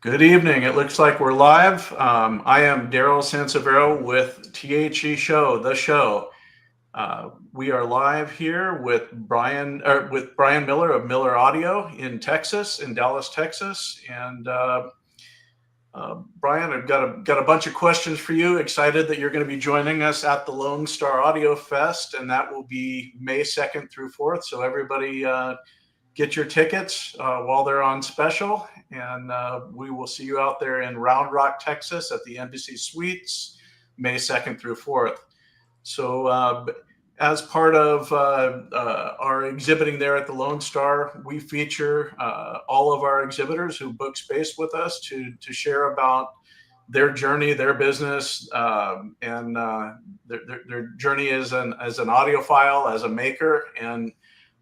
Good evening. It looks like we're live. I am Daryl Sansevero with T.H.E Show, the show. We are live here with Bryan Miller of Miller Audio in Texas, in Dallas, Texas. And Bryan, I've got a bunch of questions for you. Excited that you're going to be joining us at the Lone Star Audio Fest, and that will be May 2nd through 4th. So everybody, get your tickets while they're on special, and we will see you out there in Round Rock, Texas, at the Embassy Suites, May 2nd through 4th. So, as part of our exhibiting there at the Lone Star, we feature all of our exhibitors who book space with us to share about their journey, their business, and their journey as an audiophile, as a maker. And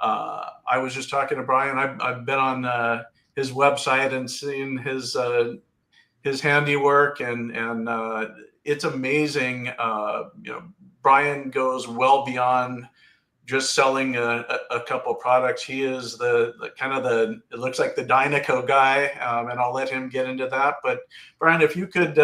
I was just talking to Bryan. I've been on his website and seen his handiwork, and it's amazing. Bryan goes well beyond just selling a couple products. He is the kind of it looks like the Dynaco guy, and I'll let him get into that. But Bryan, if you could,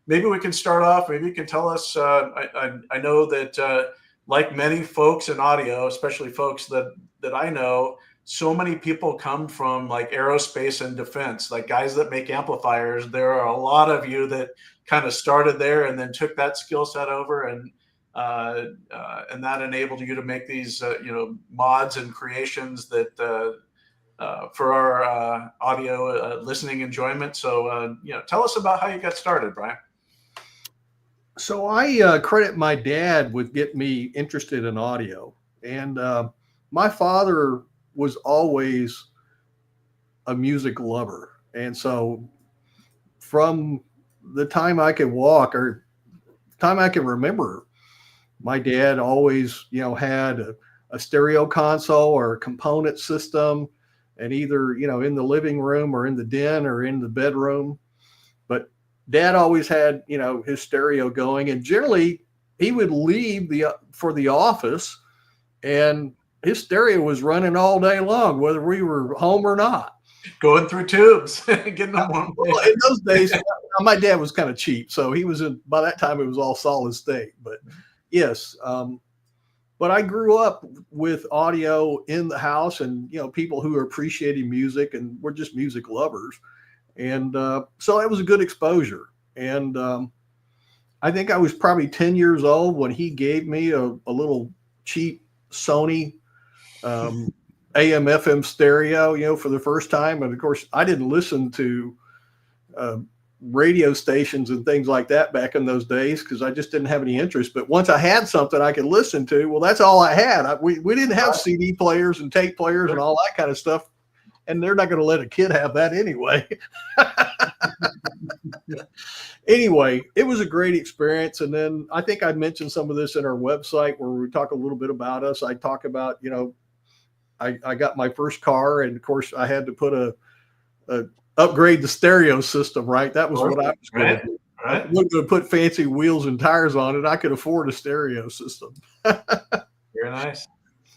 maybe we can start off. Maybe you can tell us. I know that like many folks in audio, especially folks that I know, so many people come from like aerospace and defense, like guys that make amplifiers. There are a lot of you that kind of started there and then took that skill set over, and that enabled you to make these mods and creations that for our audio listening enjoyment. So tell us about how you got started, Bryan. So I credit my dad with getting me interested in audio, and my father was always a music lover, and so from the time I could walk or time I can remember, my dad always had a stereo console or a component system, and either in the living room or in the den or in the bedroom. But dad always had his stereo going, and generally he would leave for the office and his stereo was running all day long, whether we were home or not. Going through tubes, getting them warm. Well, in those days, my dad was kind of cheap, so he was by that time it was all solid state. But yes, but I grew up with audio in the house, and people who are appreciating music and were just music lovers, and so it was a good exposure. And I think I was probably 10 years old when he gave me a little cheap Sony AM FM stereo, for the first time. And of course, I didn't listen to radio stations and things like that back in those days because I just didn't have any interest. But once I had something I could listen to, well, that's all I had. We didn't have CD players and tape players and all that kind of stuff. And they're not going to let a kid have that anyway. Anyway, it was a great experience. And then I think I mentioned some of this in our website where we talk a little bit about us. I talk about, I got my first car, and of course I had to put a upgrade the stereo system, right? That was what I was going to do. I wasn't going to put fancy wheels and tires on it. I could afford a stereo system. Very nice.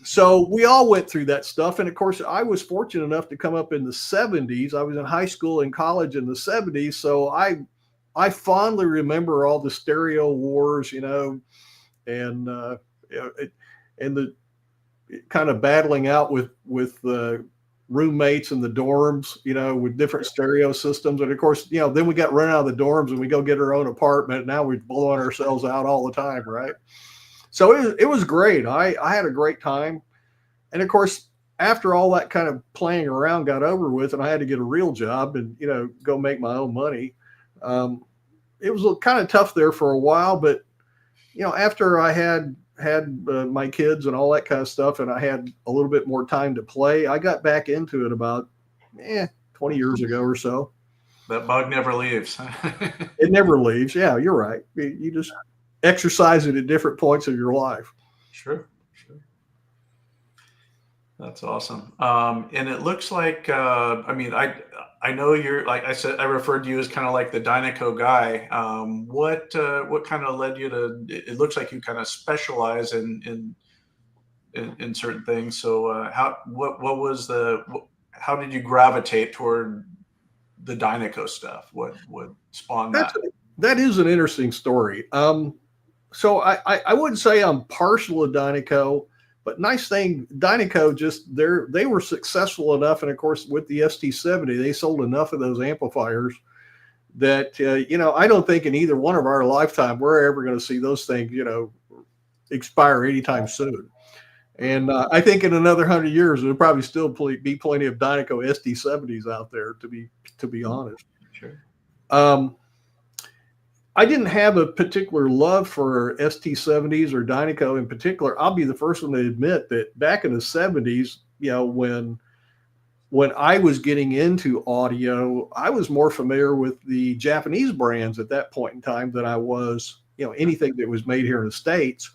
So we all went through that stuff. And of course, I was fortunate enough to come up in the 70s. I was in high school and college in the 70s. So I fondly remember all the stereo wars, and the kind of battling out with the roommates in the dorms, with different stereo systems. And of course, then we got run out of the dorms and we go get our own apartment. Now we're blowing ourselves out all the time, right? So it was great. I had a great time. And of course, after all that kind of playing around got over with and I had to get a real job and, go make my own money, it was kind of tough there for a while. But, after I had my kids and all that kind of stuff and I had a little bit more time to play, I got back into it about 20 years ago or so. That bug never leaves. It never leaves. Yeah, you're right. You just exercise it at different points of your life. Sure. That's awesome. And it looks like, I know you're, like I said, I referred to you as kind of like the Dynaco guy. What kind of led you to, it looks like you kind of specialize in certain things. So how did you gravitate toward the Dynaco stuff? What spawned that? That is an interesting story. So I wouldn't say I'm partial to Dynaco, but nice thing, Dynaco they were successful enough, and of course with the ST70, they sold enough of those amplifiers that I don't think in either one of our lifetime we're ever going to see those things expire anytime soon. And I think in another 100 years there'll probably still be plenty of Dynaco ST70s out there. To be honest, sure. I didn't have a particular love for ST70s or Dynaco in particular. I'll be the first one to admit that back in the 70s, when I was getting into audio, I was more familiar with the Japanese brands at that point in time than I was, anything that was made here in the States.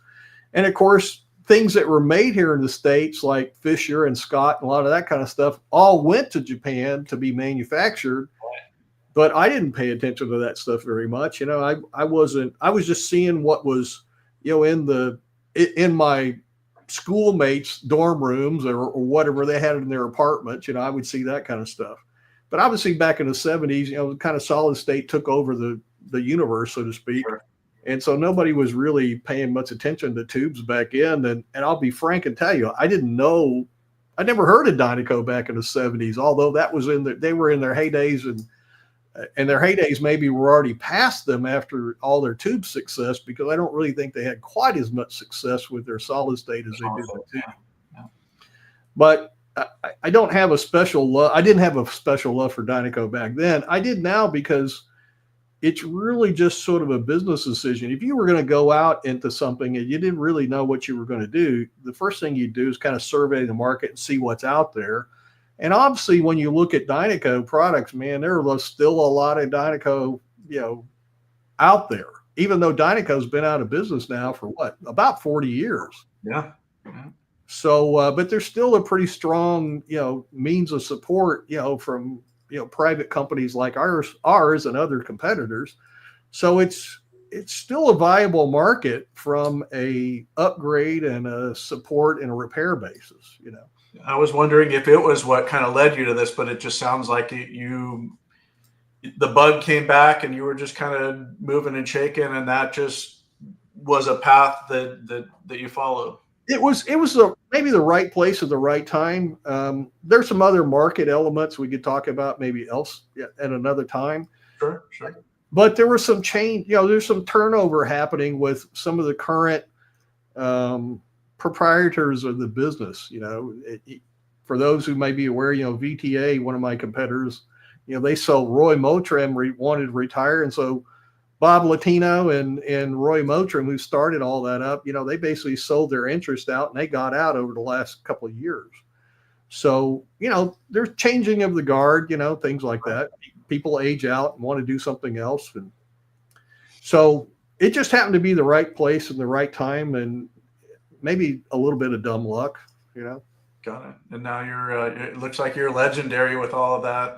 And of course, things that were made here in the States, like Fisher and Scott and a lot of that kind of stuff, all went to Japan to be manufactured. But I didn't pay attention to that stuff very much. I was just seeing what was, in my schoolmates' dorm rooms or whatever they had in their apartments. I would see that kind of stuff. But obviously back in the 70s, kind of solid state took over the universe, so to speak. Sure. And so nobody was really paying much attention to tubes back in. And I'll be frank and tell you, I never heard of Dynaco back in the 70s, although that was they were in their heydays, and their heydays maybe were already past them after all their tube success, because I don't really think they had quite as much success with their solid state as they did with tube. Yeah. But I don't have a special love. I didn't have a special love for Dynaco back then. I did now, because it's really just sort of a business decision. If you were going to go out into something and you didn't really know what you were going to do, the first thing you do is kind of survey the market and see what's out there. And obviously, when you look at Dynaco products, man, there are still a lot of Dynaco, out there, even though Dynaco's been out of business now for about 40 years. Yeah. So, but there's still a pretty strong, means of support, from, private companies like ours and other competitors. So it's still a viable market from a upgrade and a support and a repair basis, I was wondering if it was what kind of led you to this, but it just sounds like the bug came back and you were just kind of moving and shaking, and that just was a path that you followed. It was maybe the right place at the right time. There's some other market elements we could talk about maybe else at another time. Sure. But there was some change, there's some turnover happening with some of the current proprietors of the business. For those who may be aware, VTA, one of my competitors, they sold. Roy Mottram wanted to retire, and so Bob Latino and Roy Mottram, who started all that up, they basically sold their interest out, and they got out over the last couple of years. So there's changing of the guard, things like that. People age out and want to do something else, and so it just happened to be the right place and the right time, and maybe a little bit of dumb luck, Got it. And now it looks like you're legendary with all of that.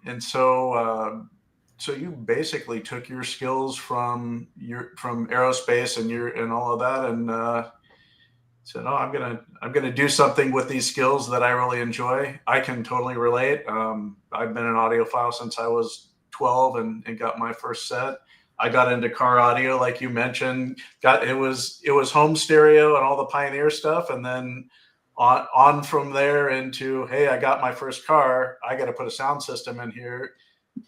And so you basically took your skills from aerospace and all of that, and said, "Oh, I'm gonna do something with these skills that I really enjoy." I can totally relate. I've been an audiophile since I was 12 and got my first set. I got into car audio, like you mentioned. It was home stereo and all the Pioneer stuff, and then on from there into, hey, I got my first car. I got to put a sound system in here,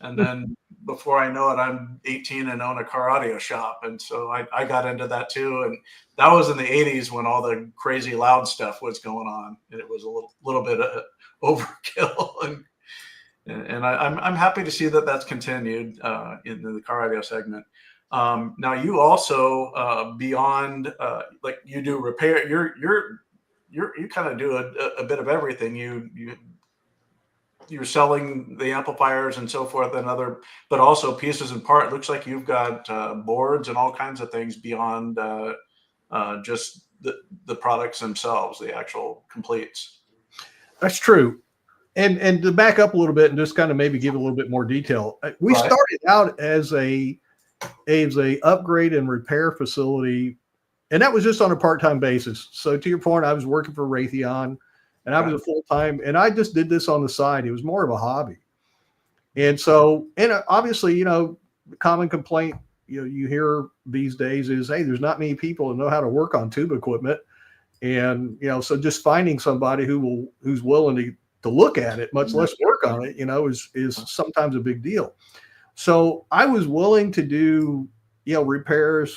and then before I know it, I'm 18 and own a car audio shop. And so I got into that too, and that was in the 80s when all the crazy loud stuff was going on, and it was a little bit of overkill. And I'm happy to see that that's continued in the car audio segment. Now you also beyond like you do repair, you kind of do a bit of everything. You're selling the amplifiers and so forth and but also pieces and part. It looks like you've got boards and all kinds of things beyond just the products themselves, the actual completes. That's true. And to back up a little bit and just kind of maybe give a little bit more detail, we started out as a upgrade and repair facility, and that was just on a part-time basis. So to your point, I was working for Raytheon, and I was a full-time, and I just did this on the side. It was more of a hobby. And so, and obviously, the common complaint you hear these days is, hey, there's not many people that know how to work on tube equipment. And so just finding somebody who's willing to look at it, much less work on it, is sometimes a big deal. So I was willing to do repairs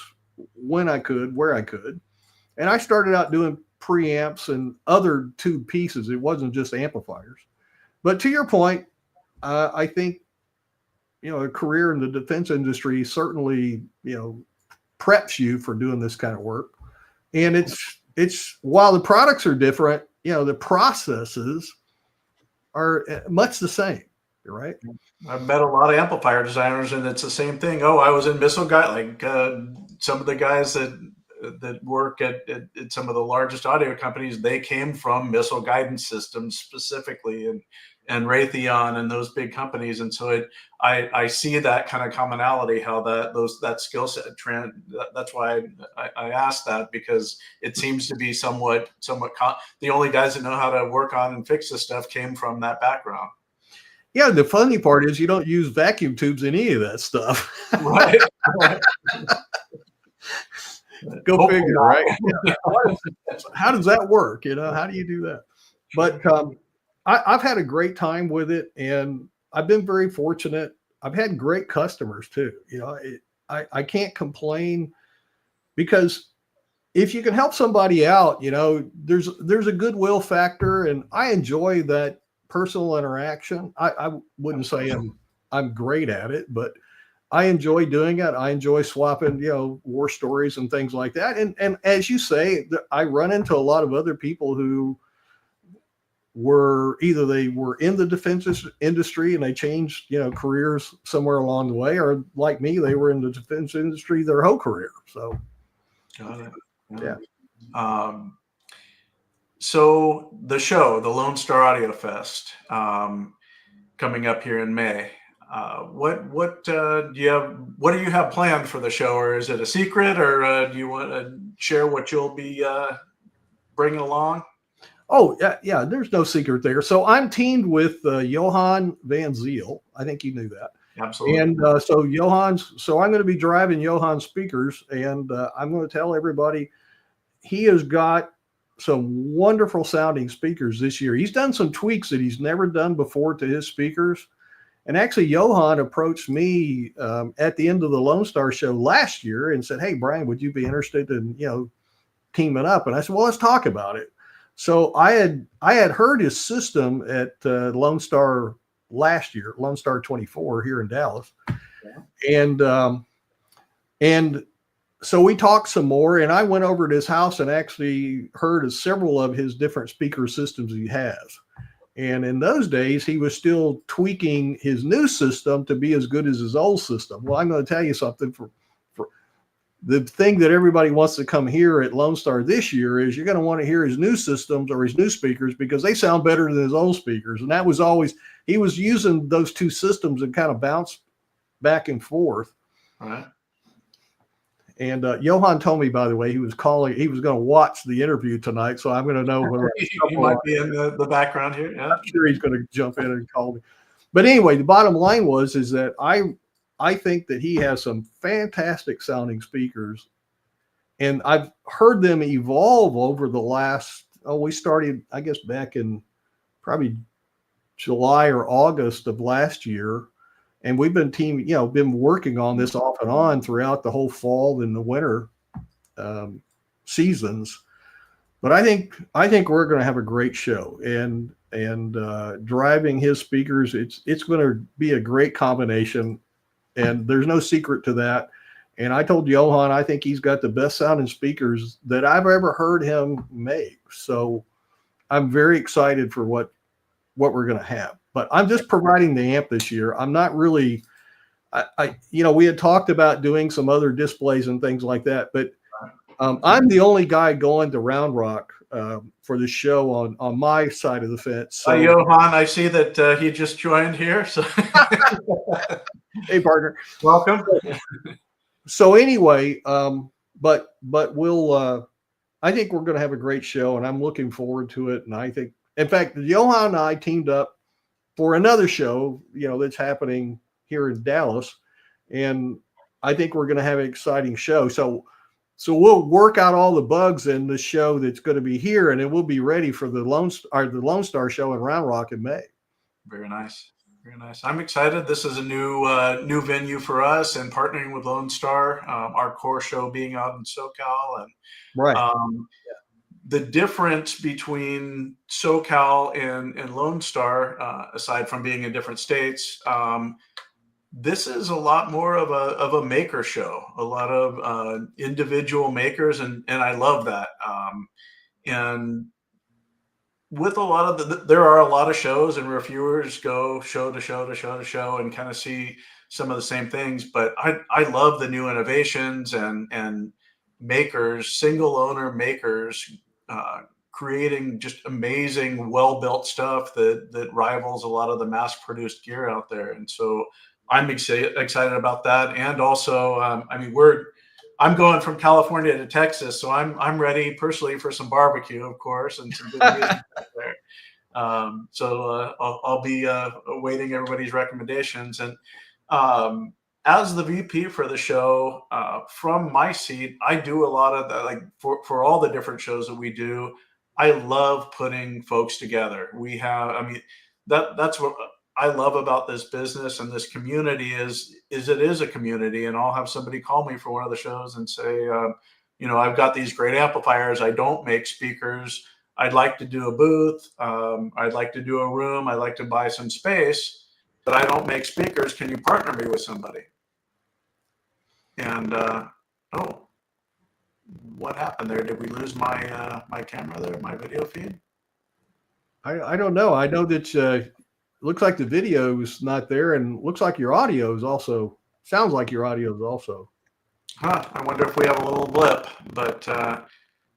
when I could, where I could, and I started out doing preamps and other tube pieces. It wasn't just amplifiers. But to your point, I think a career in the defense industry certainly preps you for doing this kind of work. And it's while the products are different, the processes are much the same, right? I've met a lot of amplifier designers, and it's the same thing. Oh, I was in missile guy, like some of the guys that work at some of the largest audio companies. They came from missile guidance systems specifically, and Raytheon and those big companies. And so I see that kind of commonality, how that skill set trend. That's why I asked that, because it seems to be somewhat the only guys that know how to work on and fix this stuff came from that background. Yeah, the funny part is you don't use vacuum tubes in any of that stuff. Right. Go Hopefully figure, not. Right? How does that work? How do you do that? But I've had a great time with it, and I've been very fortunate. I've had great customers too. I can't complain, because if you can help somebody out, there's a goodwill factor, and I enjoy that personal interaction. I wouldn't say I'm great at it, but I enjoy doing it. I enjoy swapping, war stories and things like that. And as you say, I run into a lot of other people who were either they were in the defense industry and they changed, careers somewhere along the way, or like me, they were in the defense industry their whole career. So, got it. Yeah. So the show, the Lone Star Audio Fest, coming up here in May. What do you have planned for the show, or is it a secret, or do you want to share what you'll be bringing along? Oh, yeah, there's no secret there. So I'm teamed with Johan Van Ziel. I think you knew that. Absolutely. And so I'm going to be driving Johan's speakers, and I'm going to tell everybody he has got some wonderful sounding speakers this year. He's done some tweaks that he's never done before to his speakers. And actually, Johan approached me at the end of the Lone Star show last year and said, "Hey, Bryan, would you be interested in teaming up?" And I said, "Well, let's talk about it." So I had heard his system at Lone Star last year, Lone Star 24 here in Dallas, and so we talked some more, and I went over to his house and actually heard of several of his different speaker systems he has. And in those days, he was still tweaking his new system to be as good as his old system. Well, I'm going to tell you something. For the thing that everybody wants to come here at Lone Star this year is you're going to want to hear his new systems or his new speakers, because they sound better than his old speakers. And that was always, he was using those two systems and kind of bounce back and forth. All right. And Johan told me, by the way, he was going to watch the interview tonight. So I'm going to know whether he might be in the background here. Yeah. I'm sure he's going to jump in and call me. But anyway, the bottom line is that I think that he has some fantastic sounding speakers, and I've heard them evolve over the last, we started, I guess, back in probably July or August of last year. And we've been been working on this off and on throughout the whole fall and the winter seasons. But I think we're going to have a great show, and driving his speakers, it's going to be a great combination, and there's no secret to that. And I told Johan, I think he's got the best sounding speakers that I've ever heard him make. So I'm very excited for what we're going to have. But I'm just providing the amp this year. I'm not really, we had talked about doing some other displays and things like that, but I'm the only guy going to Round Rock for the show on my side of the fence. So, Johan, I see that he just joined here. So, hey, partner, welcome. So anyway, but we'll. I think we're going to have a great show, and I'm looking forward to it. And I think, in fact, Johan and I teamed up for another show, that's happening here in Dallas. And I think we're going to have an exciting show. So we'll work out all the bugs in the show that's going to be here, and then we'll be ready for the Lone Star show in Round Rock in May. Very nice. Very nice. I'm excited. This is a new venue for us, and partnering with Lone Star, our core show being out in SoCal. And right. The difference between SoCal and Lone Star, aside from being in different states, this is a lot more of a maker show, a lot of individual makers, and I love that. And with a lot of there are a lot of shows, and reviewers go show to show to show to show and kind of see some of the same things. But I love the new innovations and makers, single owner makers, creating just amazing, well built stuff that rivals a lot of the mass produced gear out there. And so I'm excited about that. And also, I'm going from California to Texas, so I'm ready personally for some barbecue, of course, and some good music there. I'll be awaiting everybody's recommendations. And as the VP for the show, from my seat, I do a lot of that, like for all the different shows that we do. I love putting folks together. That's what I love about this business and this community is it is a community. And I'll have somebody call me for one of the shows and say, I've got these great amplifiers. I don't make speakers. I'd like to do a booth. I'd like to do a room. I'd like to buy some space, but I don't make speakers. Can you partner me with somebody? And what happened there? Did we lose my camera there, my video feed? I don't know. I know that looks like the video is not there, and looks like your audio is also sounds like your audio is also. I wonder if we have a little blip, but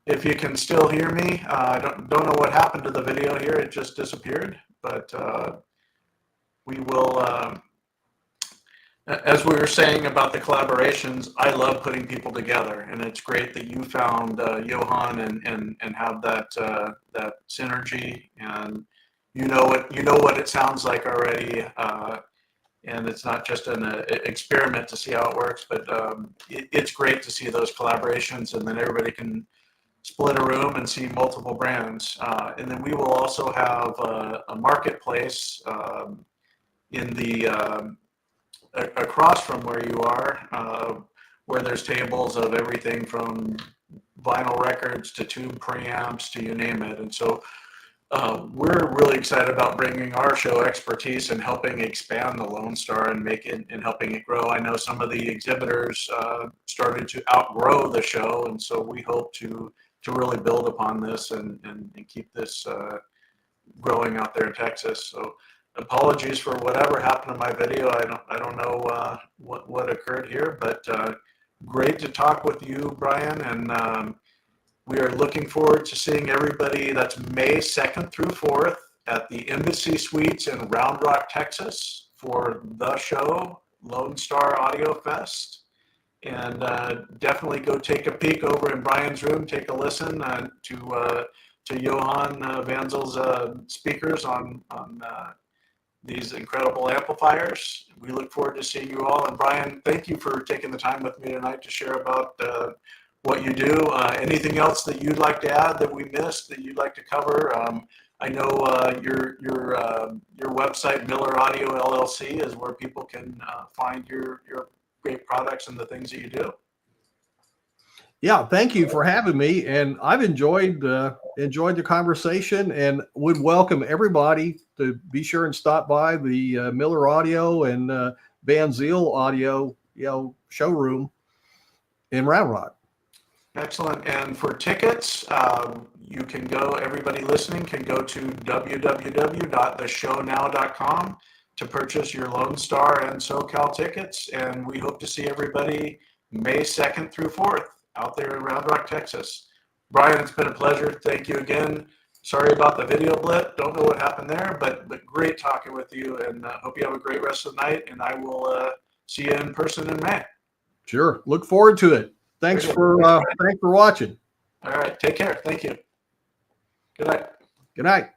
if you can still hear me, I don't know what happened to the video here. It just disappeared, but we will. As we were saying about the collaborations, I love putting people together, and it's great that you found Johan and have that synergy, and you know what it sounds like already, and it's not just an experiment to see how it works, but it's great to see those collaborations, and then everybody can split a room and see multiple brands, and then we will also have a marketplace in the across from where you are, where there's tables of everything from vinyl records to tube preamps to you name it. And so we're really excited about bringing our show expertise and helping expand the Lone Star and helping it grow. I know some of the exhibitors started to outgrow the show, and so we hope to really build upon this and keep this growing out there in Texas. So apologies for whatever happened to my video. I don't know what occurred here, but great to talk with you, Bryan, and we are looking forward to seeing everybody. That's May 2nd through 4th at the Embassy Suites in Round Rock, Texas for the show, Lone Star Audiofest. And definitely go take a peek over in Bryan's room, take a listen to Johan Vanzel's speakers on these incredible amplifiers. We look forward to seeing you all. And Bryan, thank you for taking the time with me tonight to share about what you do. Anything else that you'd like to add that we missed that you'd like to cover? I know your website, Miller Audio LLC, is where people can find your great products and the things that you do. Yeah, thank you for having me, and I've enjoyed the conversation, and would welcome everybody to be sure and stop by the Miller Audio and Van Zyl Audio showroom in Round Rock. Excellent. And for tickets, you can go. Everybody listening can go to www.theshownow.com to purchase your Lone Star and SoCal tickets, and we hope to see everybody May 2nd through 4th. Out there in Round Rock, Texas. Bryan, it's been a pleasure. Thank you again. Sorry about the video blip. Don't know what happened there, but great talking with you, and hope you have a great rest of the night, and I will see you in person in May. Sure. Look forward to it. Thanks for watching. All right. Take care. Thank you. Good night. Good night.